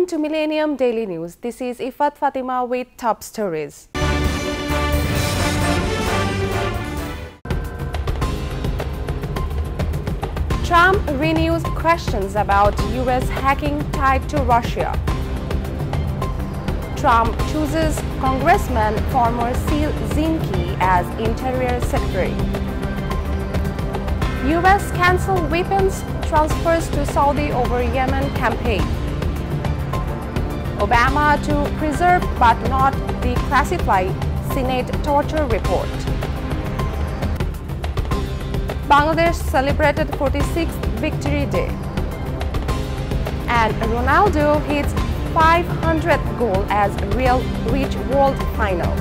Welcome to Millennium Daily News. This is Ifat Fatima with top stories. Trump renews questions about U.S. hacking tied to Russia. Trump chooses Congressman former SEAL Zinke as Interior Secretary. U.S. cancel weapons transfers to Saudi over Yemen campaign. Obama to preserve but not declassify Senate torture report. Bangladesh celebrated 46th Victory Day. And Ronaldo hits 500th goal as Real reach World Final.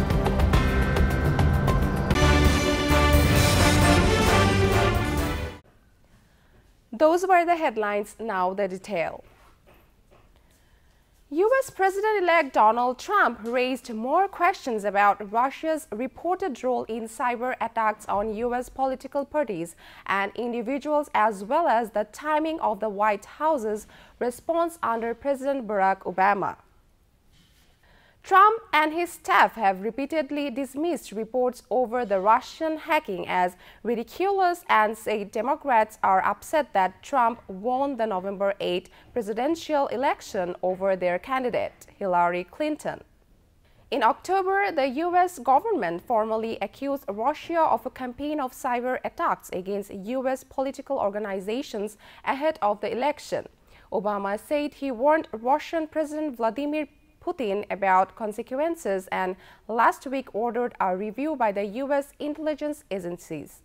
Those were the headlines, now the detail. U.S. President-elect Donald Trump raised more questions about Russia's reported role in cyber attacks on U.S. political parties and individuals, as well as the timing of the White House's response under President Barack Obama. Trump and his staff have repeatedly dismissed reports over the Russian hacking as ridiculous and said Democrats are upset that Trump won the November 8 presidential election over their candidate, Hillary Clinton. In October, the U.S. government formally accused Russia of a campaign of cyber attacks against U.S. political organizations ahead of the election. Obama said he warned Russian President Vladimir Putin about consequences and last week ordered a review by the U.S. intelligence agencies.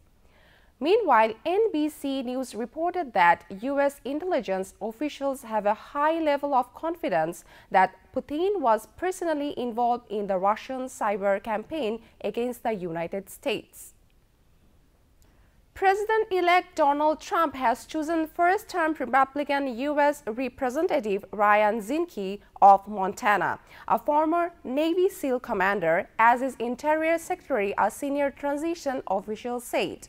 Meanwhile, NBC News reported that U.S. intelligence officials have a high level of confidence that Putin was personally involved in the Russian cyber campaign against the United States. President-elect Donald Trump has chosen first-term Republican U.S. Representative Ryan Zinke of Montana, a former Navy SEAL commander, as his Interior Secretary, a senior transition official said.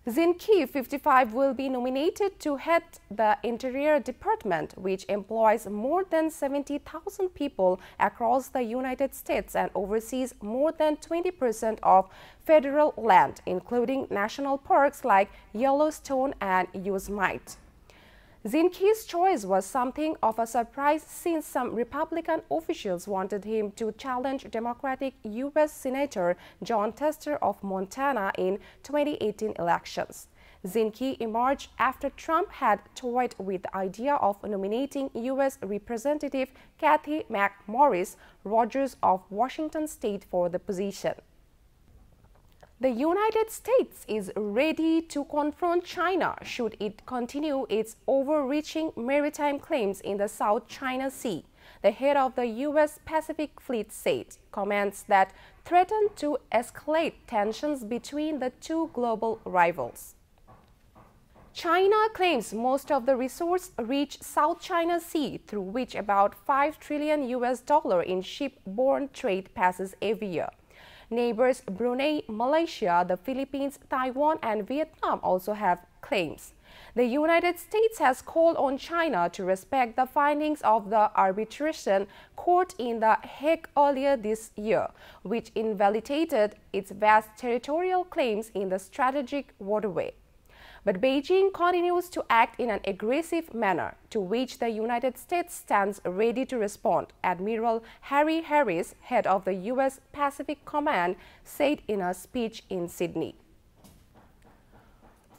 Zinke, 55, will be nominated to head the Interior Department, which employs more than 70,000 people across the United States and oversees more than 20% of federal land, including national parks like Yellowstone and Yosemite. Zinke's choice was something of a surprise since some Republican officials wanted him to challenge Democratic U.S. Senator Jon Tester of Montana in 2018 elections. Zinke emerged after Trump had toyed with the idea of nominating U.S. Representative Kathy McMorris Rodgers of Washington State for the position. The United States is ready to confront China should it continue its overreaching maritime claims in the South China Sea, the head of the U.S. Pacific Fleet said, comments that threaten to escalate tensions between the two global rivals. China claims most of the resource-rich South China Sea, through which about $5 trillion in ship-borne trade passes every year. Neighbors Brunei, Malaysia, the Philippines, Taiwan, and Vietnam also have claims. The United States has called on China to respect the findings of the arbitration court in The Hague earlier this year, which invalidated its vast territorial claims in the strategic waterway. But Beijing continues to act in an aggressive manner, to which the United States stands ready to respond, Admiral Harry Harris, head of the U.S. Pacific Command, said in a speech in Sydney.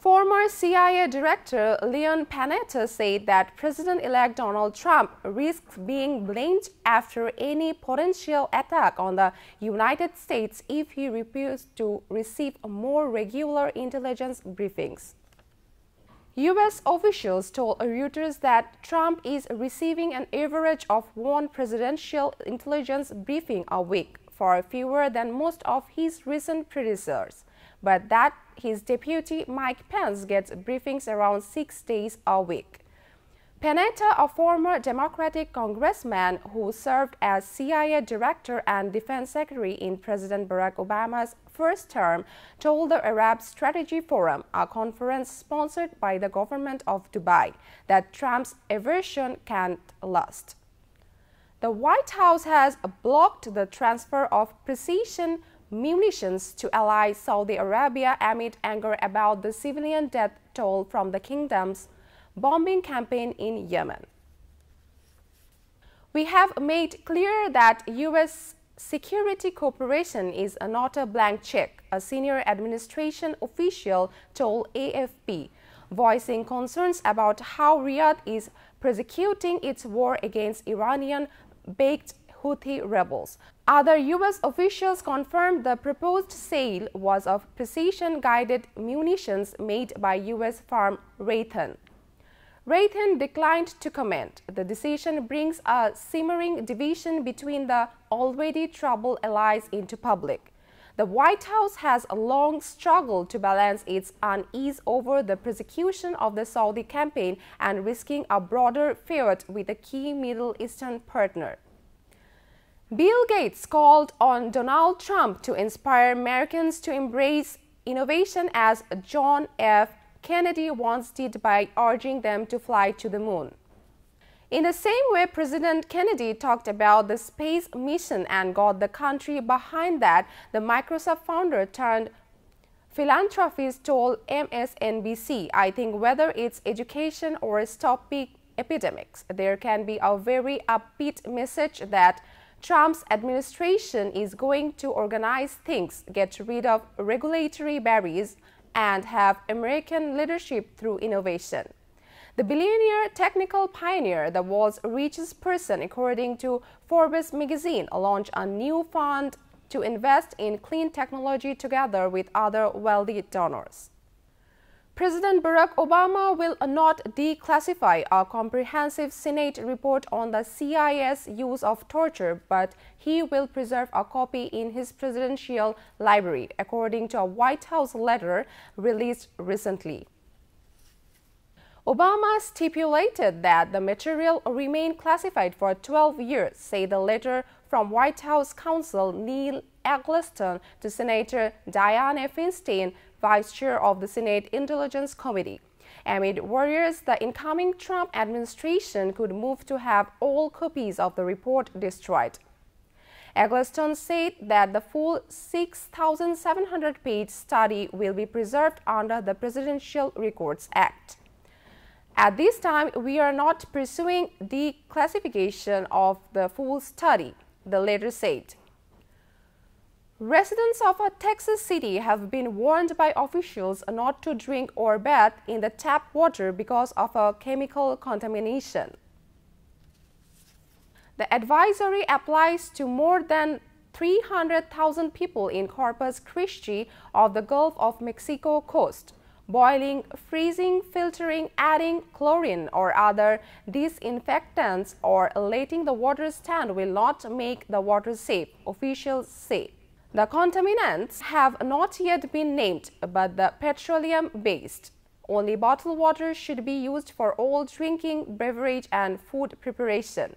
Former CIA Director Leon Panetta said that President-elect Donald Trump risks being blamed after any potential attack on the United States if he refused to receive more regular intelligence briefings. U.S. officials told Reuters that Trump is receiving an average of one presidential intelligence briefing a week, far fewer than most of his recent predecessors, but that his deputy Mike Pence gets briefings around 6 days a week. Panetta, a former Democratic congressman who served as CIA director and defense secretary in President Barack Obama's first term, told the Arab Strategy Forum, a conference sponsored by the government of Dubai, that Trump's aversion can't last. The White House has blocked the transfer of precision munitions to ally Saudi Arabia amid anger about the civilian death toll from the kingdom's bombing campaign in Yemen. We have made clear that U.S. security cooperation is not a blank check, a senior administration official told AFP, voicing concerns about how Riyadh is prosecuting its war against Iranian-backed Houthi rebels. Other U.S. officials confirmed the proposed sale was of precision-guided munitions made by U.S. firm Raytheon. Raytheon declined to comment. The decision brings a simmering division between the already troubled allies into public. The White House has long struggled to balance its unease over the prosecution of the Saudi campaign and risking a broader feud with a key Middle Eastern partner. Bill Gates called on Donald Trump to inspire Americans to embrace innovation as John F. Kennedy once did by urging them to fly to the moon. In the same way, President Kennedy talked about the space mission and got the country behind that, the Microsoft founder turned philanthropist told MSNBC, "I think whether it's education or stopping epidemics, there can be a very upbeat message that Trump's administration is going to organize things, get rid of regulatory barriers, and have American leadership through innovation." The billionaire technical pioneer, the world's richest person, according to Forbes magazine, launched a new fund to invest in clean technology together with other wealthy donors. President Barack Obama will not declassify a comprehensive Senate report on the CIA's use of torture, but he will preserve a copy in his presidential library, according to a White House letter released recently. Obama stipulated that the material remain classified for 12 years, said the letter from White House counsel Neil Eggleston to Senator Dianne Feinstein, Vice Chair of the Senate Intelligence Committee. Amid worries the incoming Trump administration could move to have all copies of the report destroyed. Eggleston said that the full 6,700-page study will be preserved under the Presidential Records Act. At this time, we are not pursuing declassification of the full study, the letter said. Residents of a Texas city have been warned by officials not to drink or bathe in the tap water because of a chemical contamination. The advisory applies to more than 300,000 people in Corpus Christi of the Gulf of Mexico coast. Boiling, freezing, filtering, adding chlorine or other disinfectants, or letting the water stand will not make the water safe, officials say. The contaminants have not yet been named, but the petroleum-based. Only bottled water should be used for all drinking, beverage, and food preparation.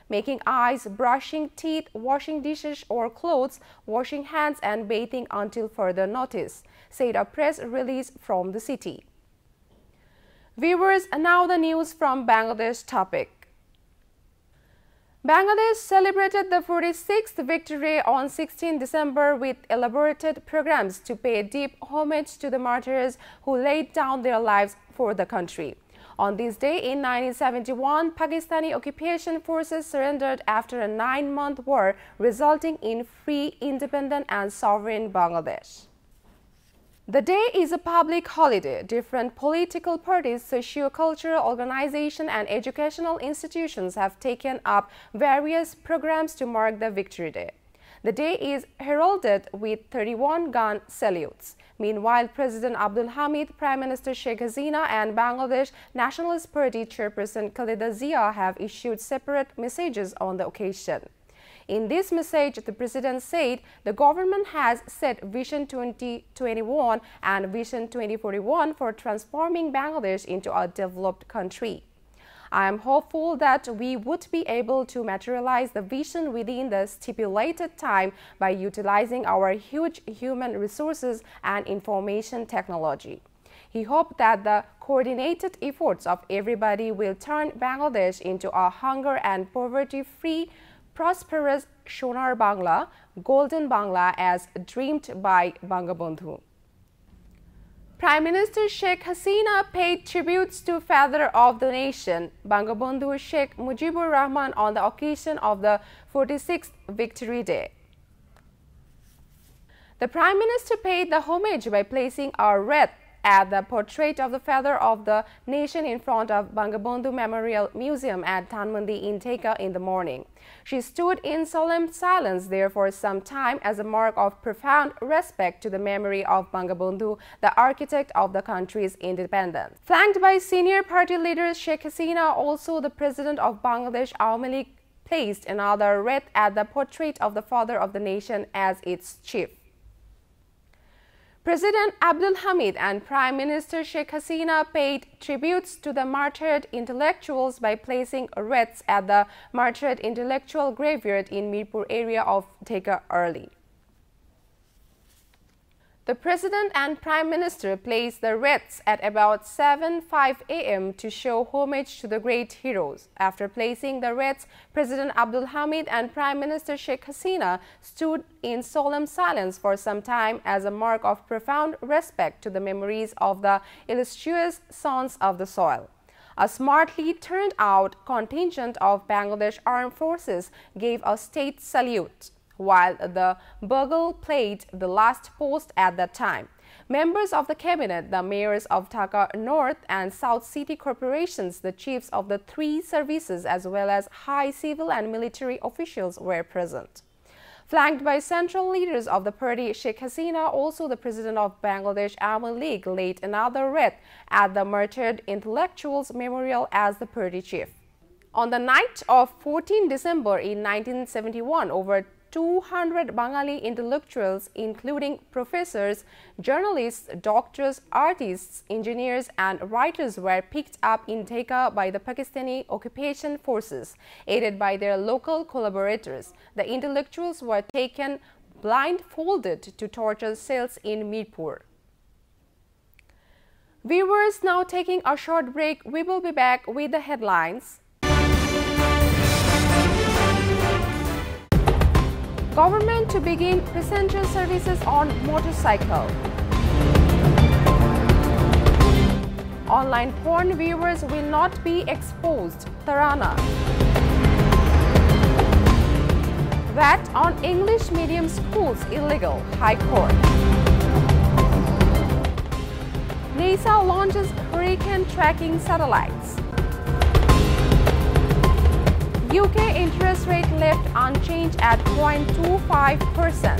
Making eyes, brushing teeth, washing dishes or clothes, washing hands, and bathing until further notice, said a press release from the city. Viewers, now the news from Bangladesh topic. Bangladesh celebrated the 46th victory on 16 December with elaborated programs to pay deep homage to the martyrs who laid down their lives for the country. On this day in 1971, Pakistani occupation forces surrendered after a 9-month war, resulting in free, independent, and sovereign Bangladesh. The day is a public holiday. Different political parties, socio-cultural organizations, and educational institutions have taken up various programs to mark the Victory Day. The day is heralded with 31 gun salutes. Meanwhile, President Abdul Hamid, Prime Minister Sheikh Hasina, and Bangladesh Nationalist Party Chairperson Khaleda Zia have issued separate messages on the occasion. In this message, the president said the government has set Vision 2021 and Vision 2041 for transforming Bangladesh into a developed country. I am hopeful that we would be able to materialize the vision within the stipulated time by utilizing our huge human resources and information technology. He hoped that the coordinated efforts of everybody will turn Bangladesh into a hunger and poverty-free, prosperous Sonar Bangla, Golden Bangla as dreamed by Bangabandhu. Prime Minister Sheikh Hasina paid tributes to father of the nation, Bangabandhu Sheikh Mujibur Rahman, on the occasion of the 46th Victory Day. The Prime Minister paid the homage by placing a wreath at the portrait of the father of the nation in front of Bangabandhu Memorial Museum at Dhanmondi in Dhaka in the morning. She stood in solemn silence there for some time as a mark of profound respect to the memory of Bangabandhu, the architect of the country's independence. Flanked by senior party leaders, Sheikh Hasina, also the president of Bangladesh Awami League, placed another wreath at the portrait of the father of the nation as its chief. President Abdul Hamid and Prime Minister Sheikh Hasina paid tributes to the martyred intellectuals by placing wreaths at the martyred intellectual graveyard in Mirpur area of Dhaka early. The President and Prime Minister placed the wreaths at about 7:05 a.m. to show homage to the great heroes. After placing the wreaths, President Abdul Hamid and Prime Minister Sheikh Hasina stood in solemn silence for some time as a mark of profound respect to the memories of the illustrious sons of the soil. A smartly turned out contingent of Bangladesh Armed Forces gave a state salute, while the bugle played the last post at that time. Members of the cabinet, the mayors of Dhaka North and South City corporations, the chiefs of the three services, as well as high civil and military officials were present. Flanked by central leaders of the party, Sheikh Hasina, also the president of Bangladesh Awami League, laid another wreath at the martyred intellectuals memorial as the party chief. On the night of 14 December in 1971, over 200 Bengali intellectuals, including professors, journalists, doctors, artists, engineers, and writers, were picked up in Dhaka by the Pakistani occupation forces, aided by their local collaborators. The intellectuals were taken blindfolded to torture cells in Mirpur. Viewers, now taking a short break, we will be back with the headlines. Government to begin passenger services on motorcycle. Online porn viewers will not be exposed, Tarana. VAT on English medium schools illegal, High Court. NASA launches hurricane tracking satellites. UK interest rate left unchanged at 0.25%.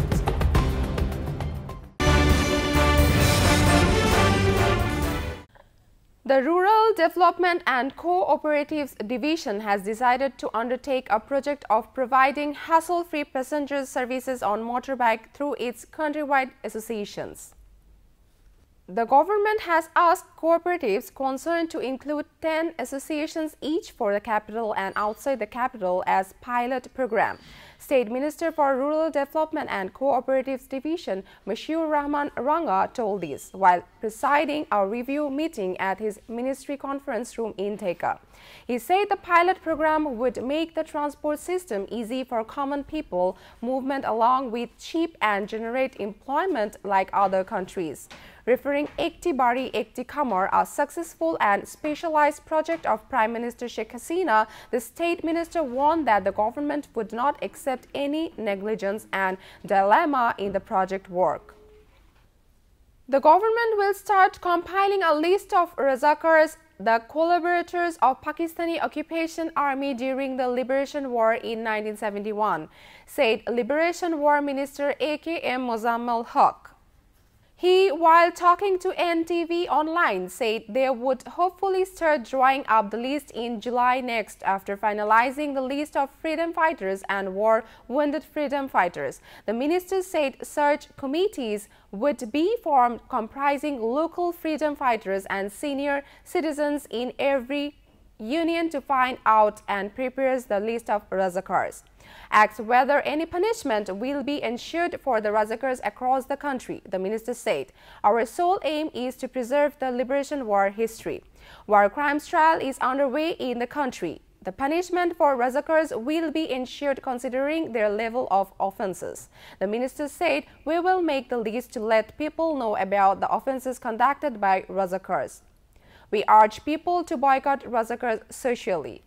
The Rural Development and Cooperatives Division has decided to undertake a project of providing hassle-free passenger services on motorbike through its countrywide associations. The government has asked cooperatives concerned to include 10 associations each for the capital and outside the capital as pilot program. State Minister for Rural Development and Cooperatives Division, Mashur Rahman Ranga, told this while presiding a review meeting at his ministry conference room in Dhaka. He said the pilot program would make the transport system easy for common people movement along with cheap and generate employment like other countries. Referring Ekti Bari Ekti Kamar, a successful and specialized project of Prime Minister Sheikh Hasina, the state minister warned that the government would not accept any negligence and dilemma in the project work. The government will start compiling a list of Razakars, the collaborators of Pakistani occupation army during the Liberation War in 1971, said Liberation War Minister A.K.M. Mozammal Haq. He, while talking to NTV Online, said they would hopefully start drawing up the list in July next after finalizing the list of freedom fighters and war-wounded freedom fighters. The minister said search committees would be formed comprising local freedom fighters and senior citizens in every Union to find out and prepares the list of razakars. Asks whether any punishment will be ensured for the razakars across the country, the minister said. Our sole aim is to preserve the Liberation War history. War crimes trial is underway in the country. The punishment for razakars will be ensured considering their level of offences. The minister said, we will make the list to let people know about the offences conducted by razakars. We urge people to boycott razakars socially.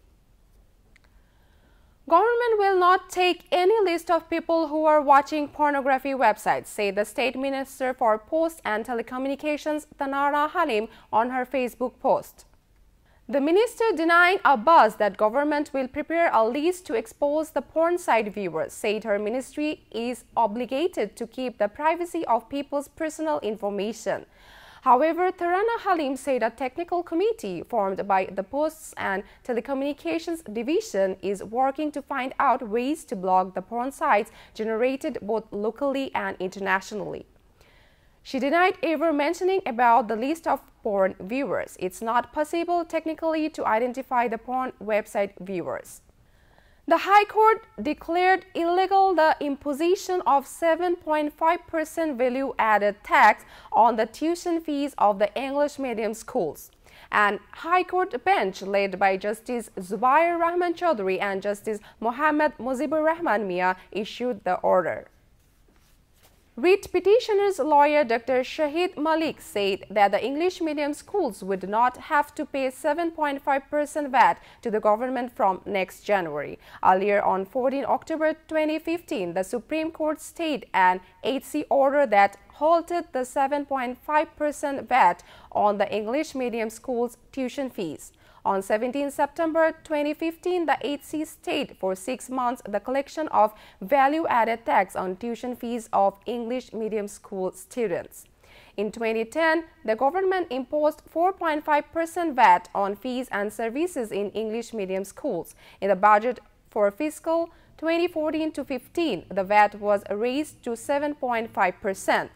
Government will not take any list of people who are watching pornography websites, said the State Minister for Posts and Telecommunications, Tanara Halim, on her Facebook post. The minister denying a buzz that government will prepare a list to expose the porn site viewers, said her ministry is obligated to keep the privacy of people's personal information. However, Tarana Halim said a technical committee formed by the Posts and Telecommunications Division is working to find out ways to block the porn sites generated both locally and internationally. She denied ever mentioning about the list of porn viewers. It's not possible technically to identify the porn website viewers. The High Court declared illegal the imposition of 7.5% value-added tax on the tuition fees of the English medium schools. An High Court bench led by Justice Zubair Rahman Chaudhry and Justice Mohammad Mujibur Rahman Mia issued the order. Writ petitioner's lawyer Dr. Shahid Malik said that the English medium schools would not have to pay 7.5% VAT to the government from next January. Earlier on 14 October 2015, the Supreme Court stayed an HC order that halted the 7.5% VAT on the English medium schools' tuition fees. On 17 September 2015, the HC stayed for 6 months the collection of value-added tax on tuition fees of English medium school students. In 2010, the government imposed 4.5% VAT on fees and services in English medium schools. In the budget for fiscal 2014-15, the VAT was raised to 7.5%.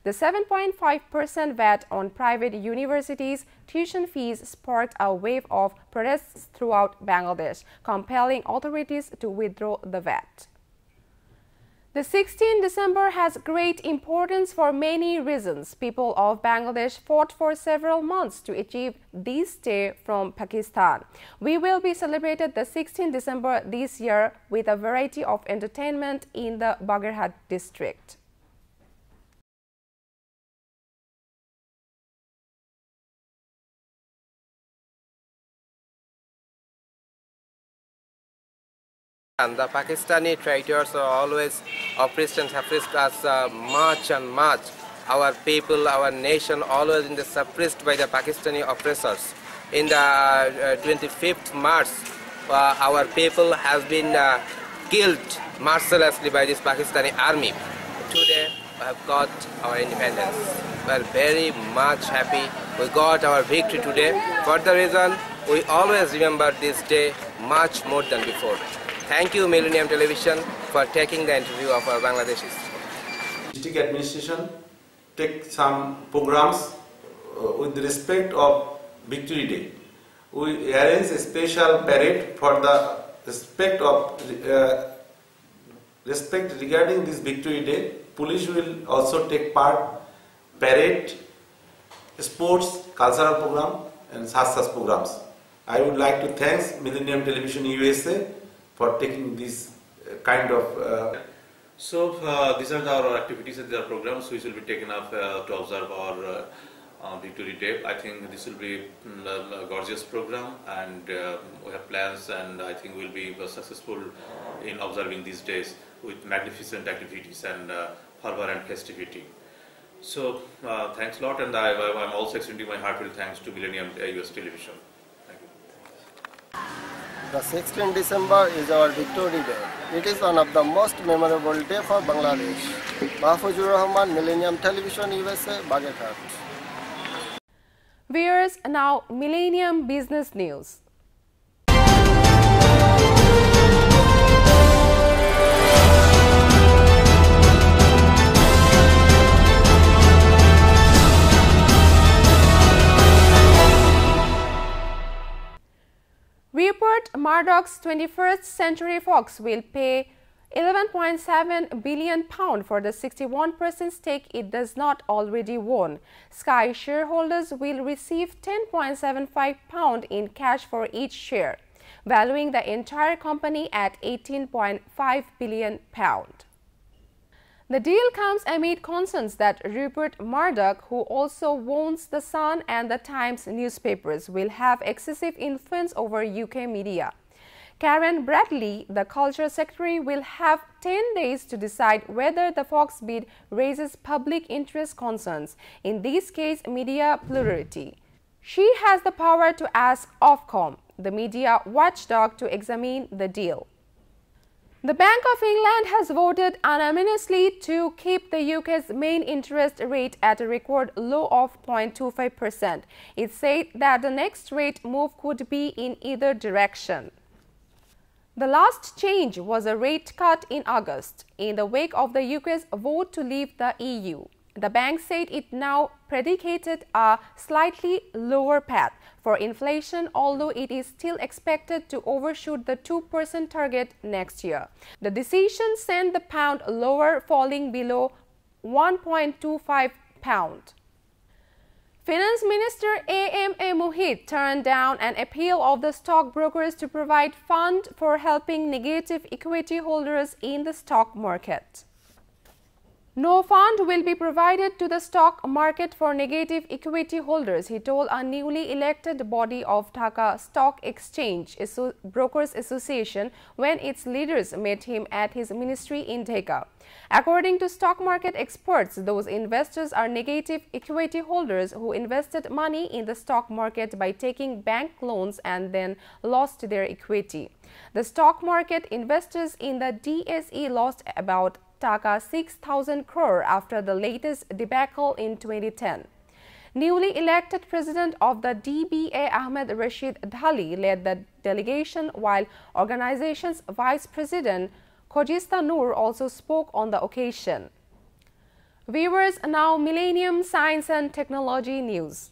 The 7.5% VAT on private universities' tuition fees sparked a wave of protests throughout Bangladesh, compelling authorities to withdraw the VAT. The 16th December has great importance for many reasons. People of Bangladesh fought for several months to achieve this day from Pakistan. We will be celebrated the 16th December this year with a variety of entertainment in the Bagerhat district. And the Pakistani traitors are always oppressed and suppressed us much and much. Our people, our nation, always in the suppressed by the Pakistani oppressors. In the 25th March, our people has been killed mercilessly by this Pakistani army. Today, we have got our independence. We are very much happy. We got our victory today. For the reason, we always remember this day much more than before. Thank you, Millennium Television, for taking the interview of our Bangladeshis. District administration take some programs with respect of Victory Day. We arrange a special parade for the respect regarding this Victory Day. Police will also take part parade, sports, cultural program, and such programs. I would like to thank Millennium Television USA for taking this kind of... These are our activities and our programs which will be taken up to observe our Victory Day. I think this will be a gorgeous program, and we have plans, and I think we'll be successful in observing these days with magnificent activities and fervor and festivity. So thanks a lot, and I'm also extending my heartfelt thanks to Millennium US Television. Thank you. The 16th December is our Victory Day. It is one of the most memorable day for Bangladesh. Mahfuzur Rahman, Millennium Television USA, Bagerhat. Viewers, now Millennium Business News. Murdoch's 21st Century Fox will pay £11.7 billion for the 61% stake it does not already own. Sky shareholders will receive £10.75 in cash for each share, valuing the entire company at £18.5 billion. The deal comes amid concerns that Rupert Murdoch, who also owns The Sun and The Times newspapers, will have excessive influence over UK media. Karen Bradley, the Culture Secretary, will have 10 days to decide whether the Fox bid raises public interest concerns, in this case media plurality. She has the power to ask Ofcom, the media watchdog, to examine the deal. The Bank of England has voted unanimously to keep the UK's main interest rate at a record low of 0.25%. It said that the next rate move could be in either direction. The last change was a rate cut in August, in the wake of the UK's vote to leave the EU. The bank said it now predicated a slightly lower path for inflation, although it is still expected to overshoot the 2% target next year. The decision sent the pound lower, falling below £1.25. Finance Minister A.M.A. Mohit turned down an appeal of the stockbrokers to provide fund for helping negative equity holders in the stock market. No fund will be provided to the stock market for negative equity holders, he told a newly elected body of Dhaka Stock Exchange Brokers Association when its leaders met him at his ministry in Dhaka. According to stock market experts, those investors are negative equity holders who invested money in the stock market by taking bank loans and then lost their equity. The stock market investors in the DSE lost about Taka 6,000 crore after the latest debacle in 2010. Newly elected president of the DBA Ahmed Rashid Dhali led the delegation, while organization's vice president Khojista Noor also spoke on the occasion. Viewers, now Millennium Science and Technology News.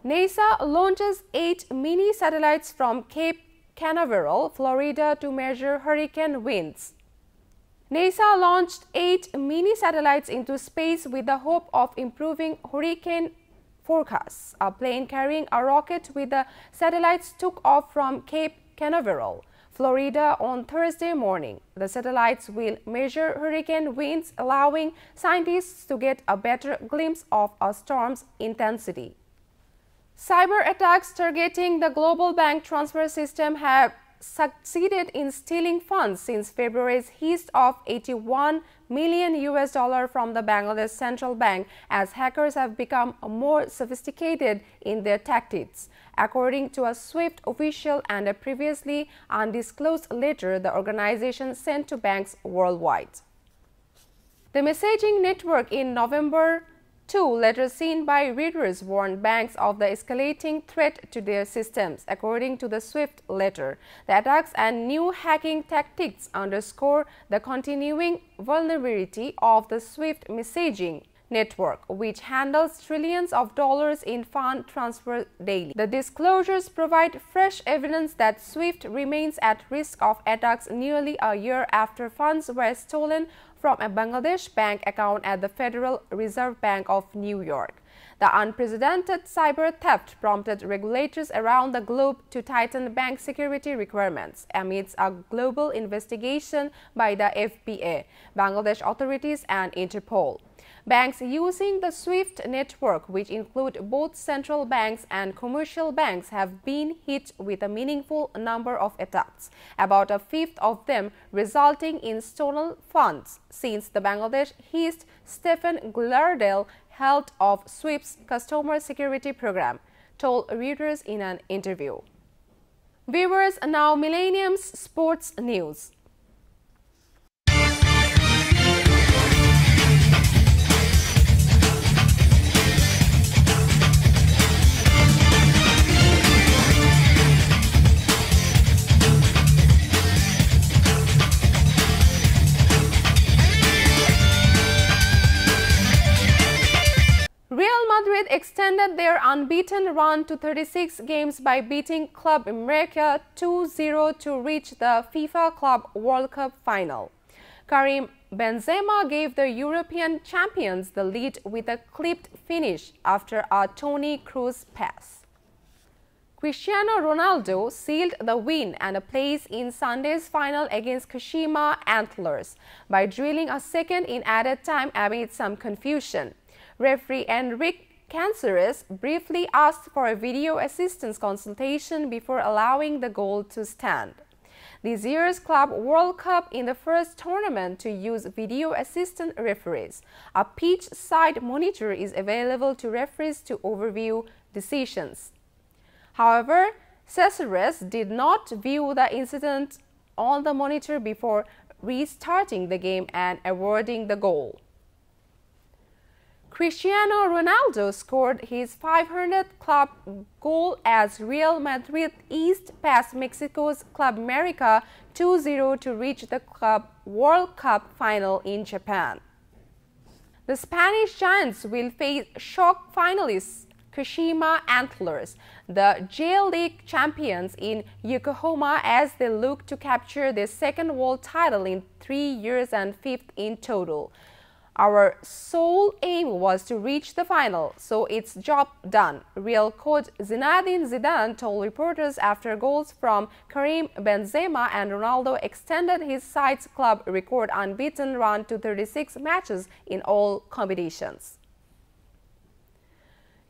NASA launches 8 mini satellites from Cape Canaveral, Florida to measure hurricane winds. NASA launched 8 mini satellites into space with the hope of improving hurricane forecasts. A plane carrying a rocket with the satellites took off from Cape Canaveral, Florida on Thursday morning. The satellites will measure hurricane winds, allowing scientists to get a better glimpse of a storm's intensity. Cyber attacks targeting the global bank transfer system have succeeded in stealing funds since February's heist of $81 million from the Bangladesh Central Bank, as hackers have become more sophisticated in their tactics. According to a SWIFT official and a previously undisclosed letter the organization sent to banks worldwide. The messaging network in November 2 letters seen by readers warned banks of the escalating threat to their systems. According to the SWIFT letter, the attacks and new hacking tactics underscore the continuing vulnerability of the SWIFT messaging network, which handles trillions of dollars in fund transfer daily. The disclosures provide fresh evidence that SWIFT remains at risk of attacks nearly a year after funds were stolen from a Bangladesh bank account at the Federal Reserve Bank of New York. The unprecedented cyber theft prompted regulators around the globe to tighten bank security requirements amidst a global investigation by the FBA, Bangladesh authorities and Interpol. Banks using the SWIFT network, which include both central banks and commercial banks, have been hit with a meaningful number of attacks, about a fifth of them resulting in stolen funds, since the Bangladesh heist Stephen Glardell, head of SWIFT's customer security program, told Reuters in an interview. Viewers, now Millennium's sports news. Madrid extended their unbeaten run to 36 games by beating Club America 2-0 to reach the FIFA Club World Cup final. Karim Benzema gave the European champions the lead with a clipped finish after a Toni Kroos pass. Cristiano Ronaldo sealed the win and a place in Sunday's final against Kashima Antlers by drilling a second in added time amid some confusion. Referee Enrique Canceres briefly asked for a video assistance consultation before allowing the goal to stand. This year's Club World Cup in the first tournament to use video assistant referees. A pitch side monitor is available to referees to overview decisions. However, Caceres did not view the incident on the monitor before restarting the game and awarding the goal. Cristiano Ronaldo scored his 500th club goal as Real Madrid eased past Mexico's Club America 2-0 to reach the Club World Cup final in Japan. The Spanish Giants will face shock finalists Kashima Antlers, the J-League champions in Yokohama, as they look to capture their second world title in 3 years and fifth in total. Our sole aim was to reach the final, so it's job done, Real coach Zinedine Zidane told reporters after goals from Karim Benzema and Ronaldo extended his side's club record unbeaten run to 36 matches in all competitions.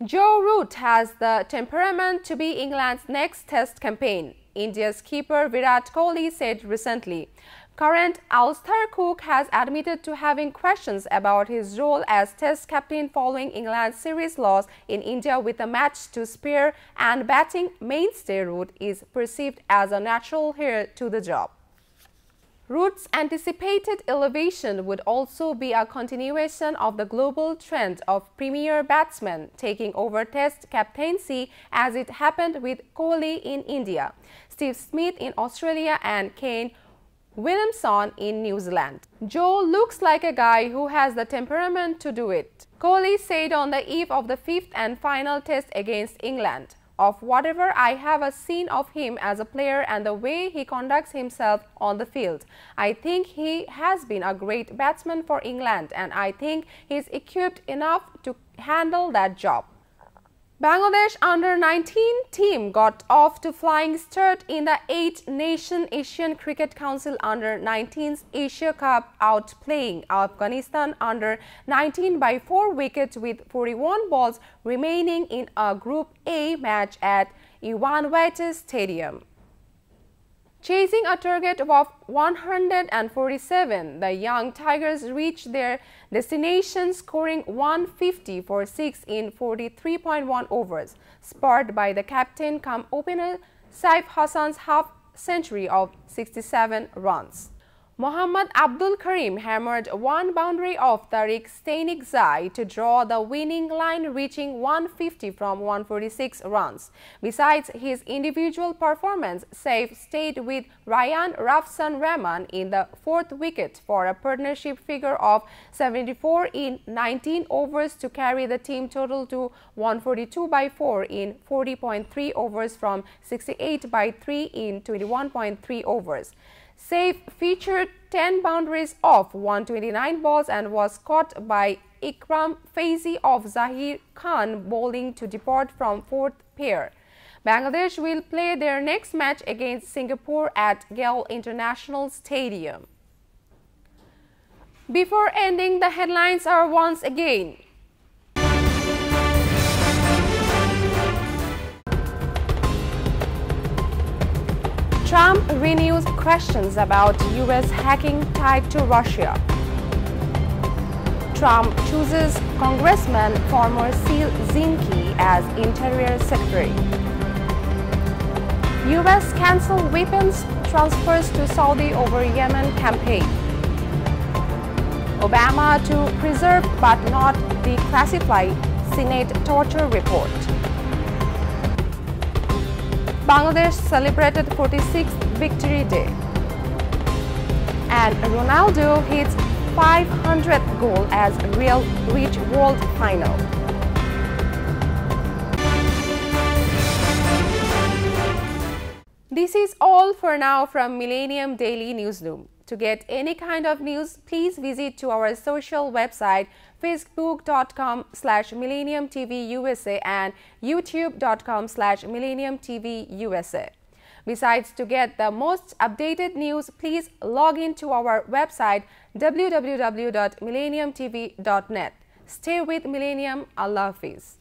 Joe Root has the temperament to be England's next Test campaign, India's keeper Virat Kohli said recently. Current Ulster cook has admitted to having questions about his role as Test captain following England's series loss in India with a match to spare, and batting mainstay Root is perceived as a natural heir to the job. Root's anticipated elevation would also be a continuation of the global trend of premier batsmen taking over Test captaincy, as it happened with Kohli in India, Steve Smith in Australia and Kane Williamson in New Zealand. Joe looks like a guy who has the temperament to do it, Kohli said on the eve of the fifth and final Test against England. Of whatever I have seen of him as a player and the way he conducts himself on the field, I think he has been a great batsman for England, and I think he's equipped enough to handle that job. Bangladesh under-19 team got off to flying start in the 8-nation Asian Cricket Council under-19's Asia Cup, outplaying Afghanistan under-19 by 4 wickets with 41 balls remaining in a Group A match at Iwanwate Stadium. Chasing a target of 147, the young Tigers reached their destination scoring 150 for 6 in 43.1 overs, spurred by the captain cum opener Saif Hassan's half-century of 67 runs. Mohammad Abdul Karim hammered one boundary off Tariq Steinikzai to draw the winning line, reaching 150 from 146 runs. Besides his individual performance, Saif stayed with Ryan Rafsan Rahman in the 4th wicket for a partnership figure of 74 in 19 overs to carry the team total to 142 by 4 in 40.3 overs from 68 by 3 in 21.3 overs. Saif featured 10 boundaries off 129 balls and was caught by Ikram Faizi of Zahir Khan bowling to depart from 4th pair. Bangladesh will play their next match against Singapore at Gale International Stadium. Before ending, the headlines are once again. Trump renews questions about U.S. hacking tied to Russia. Trump chooses Congressman former SEAL Zinke as Interior Secretary. U.S. cancel weapons transfers to Saudi over Yemen campaign. Obama to preserve but not declassify Senate torture report. Bangladesh celebrated 46th Victory Day. And Ronaldo hits 500th goal as Real reach World Final. This is all for now from Millennium Daily Newsroom. To get any kind of news, please visit to our social website facebook.com/MillenniumTVUSA and youtube.com/MillenniumTVUSA. Besides, to get the most updated news, please log in to our website www.millenniumtv.net. Stay with Millennium. Allah Hafiz.